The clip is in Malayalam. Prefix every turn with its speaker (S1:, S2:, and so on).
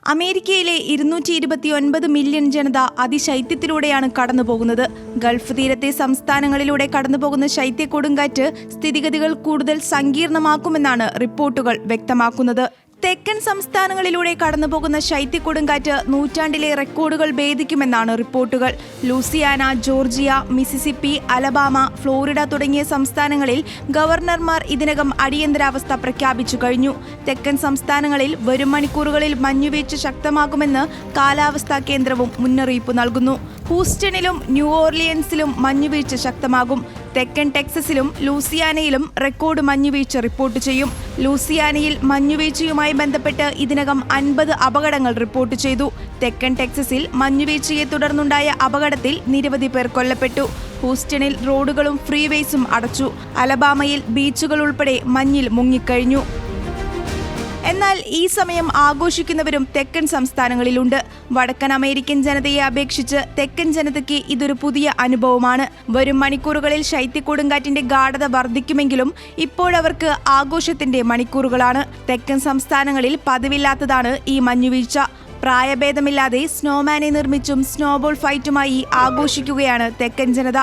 S1: അമേരിക്കയിലെ 229 മില്യൺ ജനത അതിശൈത്യത്തിലൂടെയാണ് കടന്നുപോകുന്നത്. ഗൾഫ് തീരത്തെ സംസ്ഥാനങ്ങളിലൂടെ കടന്നുപോകുന്ന ശൈത്യ കൊടുങ്കാറ്റ് സ്ഥിതിഗതികൾ കൂടുതൽ സങ്കീർണമാക്കുമെന്നാണ് റിപ്പോർട്ടുകൾ വ്യക്തമാക്കുന്നത്. തെക്കൻ സംസ്ഥാനങ്ങളിലൂടെ കടന്നുപോകുന്ന ശൈത്യ കൊടുങ്കാറ്റ് നൂറ്റാണ്ടിലെ റെക്കോർഡുകൾ ഭേദിക്കുമെന്നാണ് റിപ്പോർട്ടുകൾ. Louisiana, Georgia, Mississippi, Alabama, Florida തുടങ്ങിയ സംസ്ഥാനങ്ങളിൽ ഗവർണർമാർ ഇതിനകം അടിയന്തരാവസ്ഥ പ്രഖ്യാപിച്ചു കഴിഞ്ഞു. തെക്കൻ സംസ്ഥാനങ്ങളിൽ വരും മണിക്കൂറുകളിൽ മഞ്ഞുവീഴ്ച ശക്തമാകുമെന്ന് കാലാവസ്ഥാ കേന്ദ്രവും മുന്നറിയിപ്പ് നൽകുന്നു. ഹൂസ്റ്റണിലും ന്യൂ ഓർലിയൻസിലും മഞ്ഞുവീഴ്ച ശക്തമാകും. തെക്കൻ ടെക്സസിലും ലൂസിയാനയിലും റെക്കോർഡ് മഞ്ഞുവീഴ്ച റിപ്പോർട്ട് ചെയ്യും. ലൂസിയാനയിൽ മഞ്ഞുവീഴ്ചയുമായി ബന്ധപ്പെട്ട് ഇതിനകം 50 അപകടങ്ങൾ റിപ്പോർട്ട് ചെയ്തു. തെക്കൻ ടെക്സസിൽ മഞ്ഞുവീഴ്ചയെ തുടർന്നുണ്ടായ അപകടത്തിൽ നിരവധി പേർ കൊല്ലപ്പെട്ടു. ഹൂസ്റ്റണിൽ റോഡുകളും ഫ്രീവേസും അടച്ചു. അലബാമയിൽ ബീച്ചുകൾ ഉൾപ്പെടെ മഞ്ഞിൽ മുങ്ങിക്കഴിഞ്ഞു. എന്നാൽ ഈ സമയം ആഘോഷിക്കുന്നവരും തെക്കൻ സംസ്ഥാനങ്ങളിലുണ്ട്. വടക്കൻ അമേരിക്കൻ ജനതയെ അപേക്ഷിച്ച് തെക്കൻ ജനതയ്ക്ക് ഇതൊരു പുതിയ അനുഭവമാണ്. വരും മണിക്കൂറുകളിൽ ശൈത്യക്കൊടുങ്കാറ്റിന്റെ ഗാഢത വർദ്ധിക്കുമെങ്കിലും ഇപ്പോഴവർക്ക് ആഘോഷത്തിന്റെ മണിക്കൂറുകളാണ്. തെക്കൻ സംസ്ഥാനങ്ങളിൽ പതിവില്ലാത്തതാണ് ഈ മഞ്ഞുവീഴ്ച. പ്രായഭേദമില്ലാതെ സ്നോമാനെ നിർമ്മിച്ചും സ്നോബോൾ ഫൈറ്റുമായി ആഘോഷിക്കുകയാണ് തെക്കൻ ജനത.